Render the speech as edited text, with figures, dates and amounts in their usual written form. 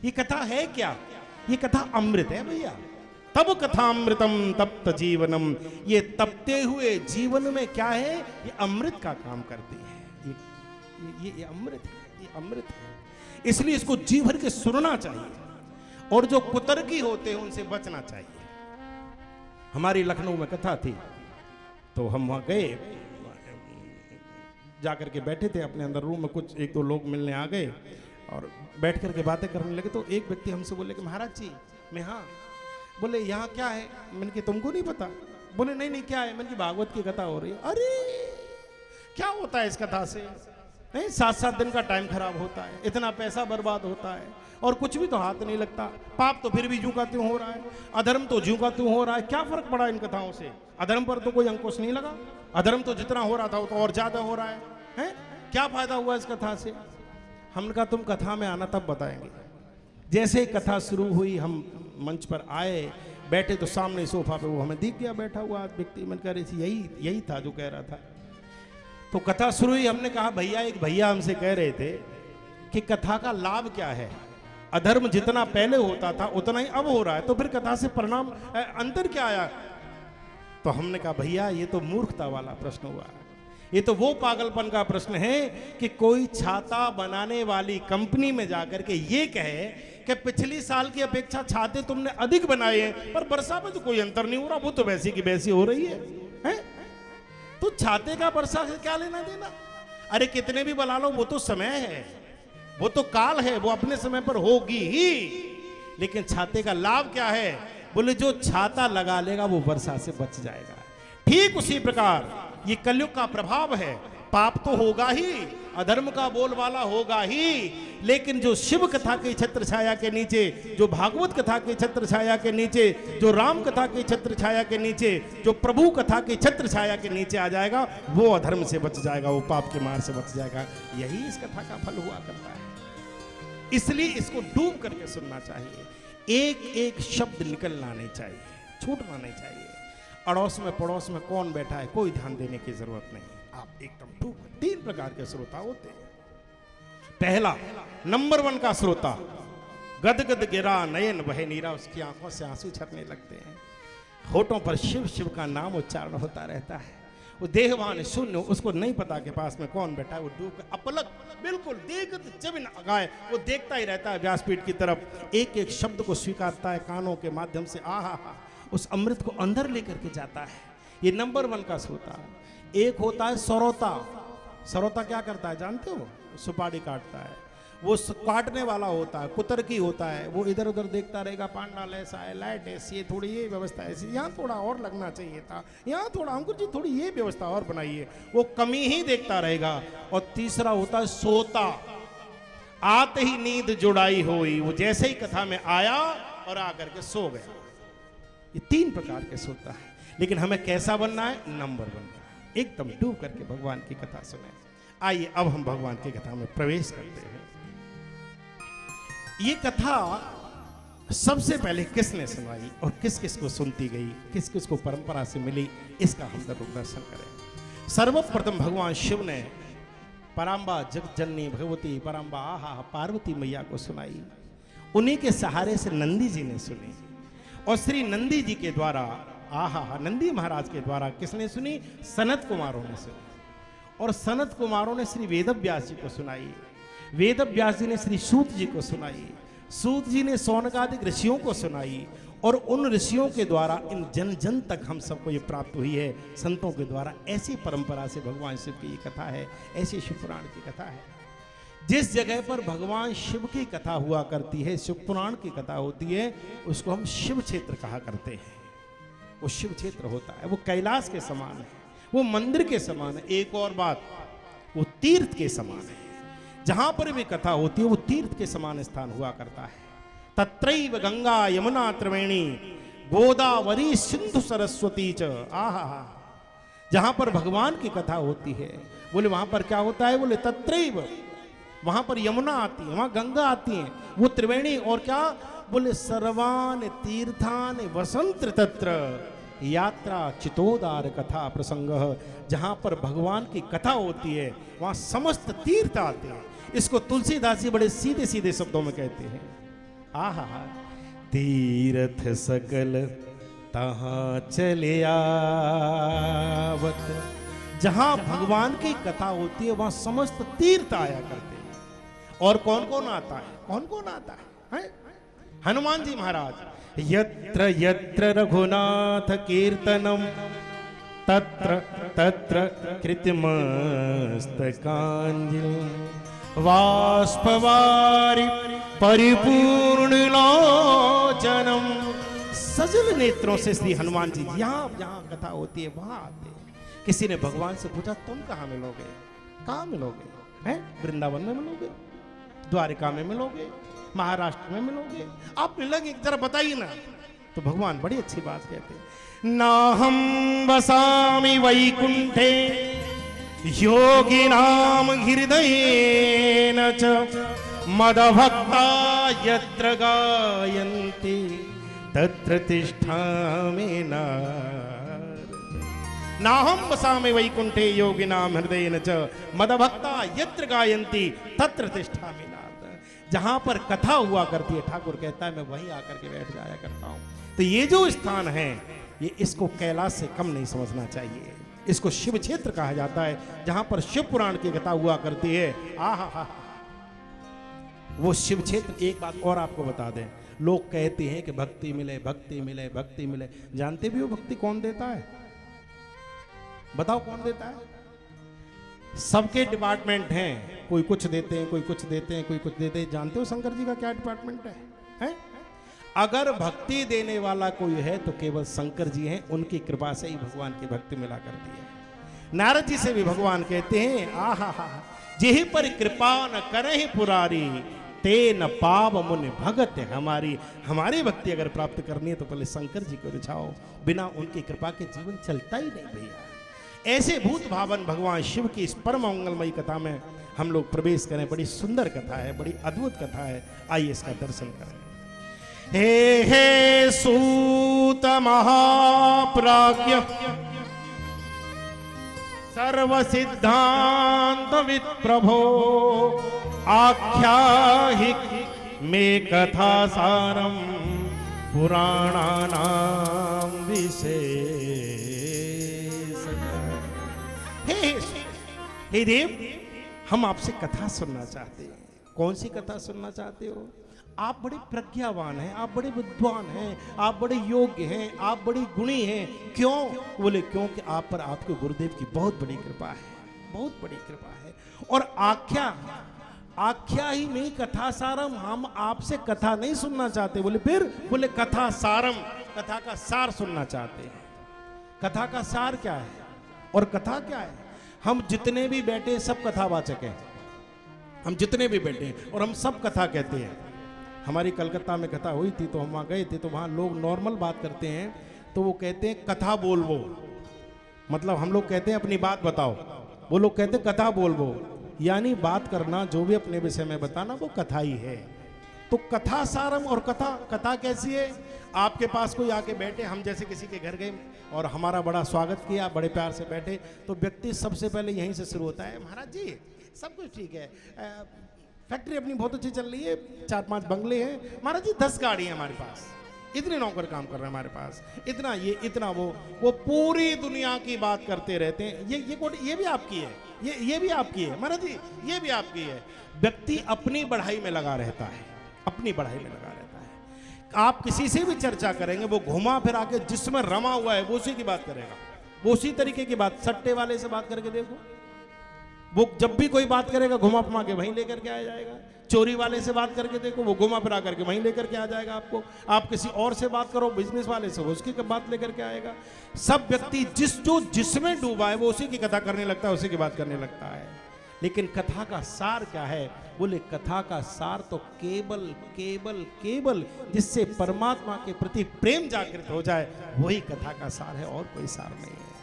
ये कथा है क्या? ये कथा अमृत है भैया। तब कथामृतम तप्त जीवनम, ये तपते हुए जीवन में क्या है? ये अमृत का काम करती है। ये अमृत है, ये अमृत है। इसलिए इसको जी भर के सुनना चाहिए और जो कुतर्की होते हैं उनसे बचना चाहिए। हमारी लखनऊ में कथा थी तो हम वहां गए, जाकर के बैठे थे अपने अंदर रूम में, कुछ एक दो लोग मिलने आ गए और बैठ करके बातें करने लगे। तो एक व्यक्ति हमसे बोले कि महाराज जी, मैं हाँ। बोले यहाँ क्या है? मैंने कि तुमको नहीं पता? बोले नहीं नहीं क्या है? मैंने कि भागवत की कथा हो रही है। अरे क्या होता है इस कथा से? नहीं, 7-7 दिन का टाइम खराब होता है, इतना पैसा बर्बाद होता है और कुछ भी तो हाथ नहीं लगता। पाप तो फिर भी ज्यों का त्यों हो रहा है, अधर्म तो ज्यों का त्यों हो रहा है। क्या फर्क पड़ा इन कथाओं से? अधर्म पर तो कोई अंकुश नहीं लगा, अधर्म तो जितना हो रहा था वो तो और ज्यादा हो रहा है? क्या फायदा हुआ इस कथा से? हमने कहा तुम कथा में आना तब बताएंगे। जैसे ही कथा शुरू हुई हम मंच पर आए, बैठे तो सामने सोफा पे वो हमें दिख गया बैठा हुआ व्यक्ति। मैंने कहा यही था जो कह रहा था। तो कथा शुरू हुई, हमने कहा भैया, एक भैया हमसे कह रहे थे कि कथा का लाभ क्या है? अधर्म जितना पहले होता था उतना ही अब हो रहा है, तो फिर कथा से परिणाम अंतर क्या आया? तो हमने कहा भैया ये तो मूर्खता वाला प्रश्न हुआ, ये तो वो पागलपन का प्रश्न है कि कोई छाता बनाने वाली कंपनी में जाकर के ये कहे कि पिछली साल की अपेक्षा छाते तुमने अधिक बनाए हैं पर वर्षा में तो कोई अंतर नहीं हो रहा, वो तो वैसी की वैसी हो रही है? तो छाते का वर्षा से क्या लेना देना? अरे कितने भी बना लो, वो तो समय है, वो तो काल है, वो अपने समय पर होगी ही। लेकिन छाते का लाभ क्या है? बोले जो छाता लगा लेगा वो वर्षा से बच जाएगा। ठीक उसी प्रकार ये कलयुग का प्रभाव है। पाप तो होगा ही, अधर्म का बोलबाला होगा ही, लेकिन जो शिव कथा की छत्र छाया के नीचे, जो भागवत कथा की छत्र छाया के नीचे, जो राम कथा की छत्र छाया के नीचे, जो प्रभु कथा की छत्र छाया के नीचे आ जाएगा वो अधर्म से बच जाएगा, वो पाप के मार से बच जाएगा। यही इस कथा का फल हुआ करता है। इसलिए इसको डूब करके सुनना चाहिए, एक एक शब्द निकलना नहीं चाहिए, छूटना नहीं चाहिए। अड़ोस में पड़ोस में कौन बैठा है कोई ध्यान देने की जरूरत नहीं, आप एकदम डूब। 3 प्रकार के श्रोता होते हैं। पहला नंबर 1 का श्रोता, गदगद गिरा नयन बहे नीरा, उसकी आंखों से आंसू झरने लगते हैं, होठों पर शिव शिव का नाम उच्चारण होता रहता है। वो देहवान शून्य, उसको नहीं पता के पास में कौन बैठा है, वो डूब अपलक बिल्कुल देखत जब गाय, वो देखता ही रहता है व्यासपीठ की तरफ, एक एक शब्द को स्वीकारता है कानों के माध्यम से, आहा हा, उस अमृत को अंदर लेकर के जाता है। ये नंबर 1 का श्रोता। एक होता है सरोता। सरोता क्या करता है जानते हो? सुपारी काटता है। वो काटने वाला होता है, कुतर्की होता है, वो इधर उधर देखता रहेगा, पांडाल ऐसा है, लाइट ऐसी है, थोड़ी ये व्यवस्था ऐसी, यहाँ थोड़ा और लगना चाहिए था, यहाँ थोड़ा अंकुर जी थोड़ी ये व्यवस्था और बनाइए, वो कमी ही देखता रहेगा। और तीसरा होता है सोता। आते ही नींद जुड़ाई हुई, वो जैसे ही कथा में आया और आकर के सो गया। ये 3 प्रकार के सोता है। लेकिन हमें कैसा बनना है? नंबर 1 का, एकदम डूब करके भगवान की कथा सुने। आइए अब हम भगवान की कथा में प्रवेश करते हैं। ये कथा सबसे पहले किसने सुनाई और किस किस को सुनती गई, किस किस को परंपरा से मिली, इसका हम जरूर दर्शन करें। सर्वप्रथम भगवान शिव ने पराम्बा जगत जननी भगवती पराम्बा आहा पार्वती मैया को सुनाई। उन्हीं के सहारे से नंदी जी ने सुनी और श्री नंदी जी के द्वारा, आहा नंदी महाराज के द्वारा किसने सुनी? सनत कुमारों ने सुनी। और सनत कुमारों ने श्री वेदव्यास जी को सुनाई, वेदव्यास जी ने श्री सूत जी को सुनाई, सूत जी ने सौनकादिक ऋषियों को सुनाई। और उन ऋषियों के द्वारा इन जन जन तक हम सबको ये प्राप्त हुई है संतों के द्वारा। ऐसी परंपरा से भगवान शिव की ये कथा है, ऐसी शिव पुराण की कथा है। जिस जगह पर भगवान शिव की कथा हुआ करती है, शिव पुराण की कथा होती है, उसको हम शिव क्षेत्र कहा करते हैं। वो शिव क्षेत्र होता है, वो कैलाश के समान है, वो मंदिर के समान है। एक और बात, वो तीर्थ के समान है। जहां पर भी कथा होती है वो तीर्थ के समान स्थान हुआ करता है। तत्रैव गंगा यमुना त्रिवेणी गोदावरी सिंधु सरस्वती च, आहा। जहां पर भगवान की कथा होती है, बोले वहां पर क्या होता है? बोले तत्रैव, वहां पर यमुना आती है, वहां गंगा आती है, वो त्रिवेणी, और क्या? बोले सर्वान तीर्थान वसंत तत्र यात्रा चितोदार कथा प्रसंग। जहां पर भगवान की कथा होती है वहां समस्त तीर्थ आते हैं। इसको तुलसीदास जी बड़े सीधे सीधे शब्दों में कहते हैं। आहा, तीर्थ सकल तहाँ चले आवत। जहां भगवान की कथा होती है वहां समस्त तीर्थ आया करते हैं। और कौन कौन आता है? कौन कौन आता है? हनुमान जी महाराज, यत्र यत्र रघुनाथ कीर्तनम तत्र तत्र कृतमस्तकांजलि वाष्पवारि परिपूर्ण लोचनम। सजल नेत्रों से श्री हनुमान जी यहाँ जहाँ कथा होती है वहां आते हैं। किसी ने भगवान से पूछा तुम कहाँ मिलोगे? कहाँ मिलोगे? हैं? वृंदावन में मिलोगे, द्वारिका में मिलोगे, महाराष्ट्र में मिलोगे, आप मिलोगे जरा बताइए ना। तो भगवान बड़ी अच्छी बात कहते हैं, ना हम वसामि वैकुंठे योगिनाम हृदयेन च मदभक्ता यत्र गायन्ति तत्र तिष्ठामि नारद। नाहं वसामि वैकुंठे योगिनाम हृदयेन च मदभक्ता यत्र गायन्ति तत्र तिष्ठामि नारद। जहां पर कथा हुआ करती है, ठाकुर कहता है मैं वहीं आकर के बैठ जाया करता हूं। तो ये जो स्थान है, ये इसको कैलाश से कम नहीं समझना चाहिए। इसको शिव क्षेत्र कहा जाता है, जहां पर शिव पुराण की कथा हुआ करती है। आहा हा, वो शिव क्षेत्र। एक बात और आपको बता दें, लोग कहते हैं कि भक्ति मिले, भक्ति मिले, भक्ति मिले। जानते भी हो भक्ति कौन देता है? बताओ कौन देता है? सबके डिपार्टमेंट हैं, कोई कुछ देते हैं, कोई कुछ देते हैं, कोई कुछ देते हैं। जानते हो शंकर जी का क्या डिपार्टमेंट है? हैं? अगर भक्ति देने वाला कोई है तो केवल शंकर जी हैं। उनकी कृपा से ही भगवान की भक्ति मिला करती है। नारद जी से भी भगवान कहते हैं, आहा हा, जेहि पर कृपा न करहि पुरारी ते न पाव मुनि भगत हमारी। हमारी भक्ति अगर प्राप्त करनी है तो पहले शंकर जी को रिझाओ, बिना उनकी कृपा के जीवन चलता ही नहीं भैया। ऐसे भूत भावन भगवान शिव की इस परम मंगलमयी कथा में हम लोग प्रवेश करें। बड़ी सुंदर कथा है, बड़ी अद्भुत कथा है। आइए इसका दर्शन करें। हे हे सूत महाप्राज्ञ सर्व सिद्धांत विद प्रभो आख्याहि मे कथा सारम पुराणानाम विशेष। हे देव, हम आपसे कथा सुनना चाहते हैं। कौन सी कथा सुनना चाहते हो? आप बड़े प्रज्ञावान हैं, आप बड़े विद्वान हैं, आप बड़े योग्य हैं, आप बड़ी गुणी हैं। क्यों? बोले क्योंकि आप पर आपके गुरुदेव की बहुत बड़ी कृपा है, बहुत बड़ी कृपा है। और आख्या ही में कथा सारम। हम आपसे कथा नहीं सुनना चाहते। बोले फिर? बोले कथा सारम, कथा का सार सुनना चाहते हैं। कथा का सार क्या है और कथा क्या है? हम जितने भी बैठे सब कथावाचक हैं। हम जितने भी बैठे हैं और हम सब कथा कहते हैं। हमारी कलकत्ता में कथा हुई थी तो हम वहाँ गए थे, तो वहाँ लोग नॉर्मल बात करते हैं तो वो कहते हैं कथा बोलवो। मतलब हम लोग कहते हैं अपनी बात बताओ, वो लोग कहते हैं कथा बोलवो, यानी बात करना, जो भी अपने विषय में बताना वो कथा ही है। तो कथा सारम और कथा कैसी है? आपके पास कोई आके बैठे, हम जैसे किसी के घर गए और हमारा बड़ा स्वागत किया, बड़े प्यार से बैठे, तो व्यक्ति सबसे पहले यहीं से शुरू होता है, महाराज जी सब कुछ ठीक है, फैक्ट्री अपनी बहुत अच्छी चल रही है, 4-5 बंगले हैं, महाराज जी 10 गाड़ी है हमारे पास, इतने नौकर काम कर रहे हैं हमारे पास, इतना ये इतना वो पूरी दुनिया की बात करते रहते हैं। ये भी आपकी है, ये भी आपकी है महाराज जी, ये भी आपकी है। व्यक्ति अपनी बढ़ाई में लगा रहता है, अपनी बढ़ाई में लगा रहता है। आप किसी से भी चर्चा करेंगे वो घुमा फिर आके जिसमें रमा हुआ है वो उसी की बात करेगा, वो उसी तरीके की बात। सट्टे वाले से बात करके देखो, वो जब भी कोई बात करेगा घुमा फुमा के वहीं लेकर के आ जाएगा। चोरी वाले से बात करके देखो, वो घुमा फिरा करके वहीं लेकर के आ जाएगा आपको। आप किसी और से बात करो, बिजनेस वाले से, वो उसकी बात लेकर के आएगा। सब व्यक्ति जिसमें डूबा है वो उसी की कथा करने लगता है, उसी की बात करने लगता है। लेकिन कथा का सार क्या है? बोले कथा का सार तो केवल जिससे परमात्मा के प्रति प्रेम जागृत हो जाए, वही कथा का सार है, और कोई सार नहीं है।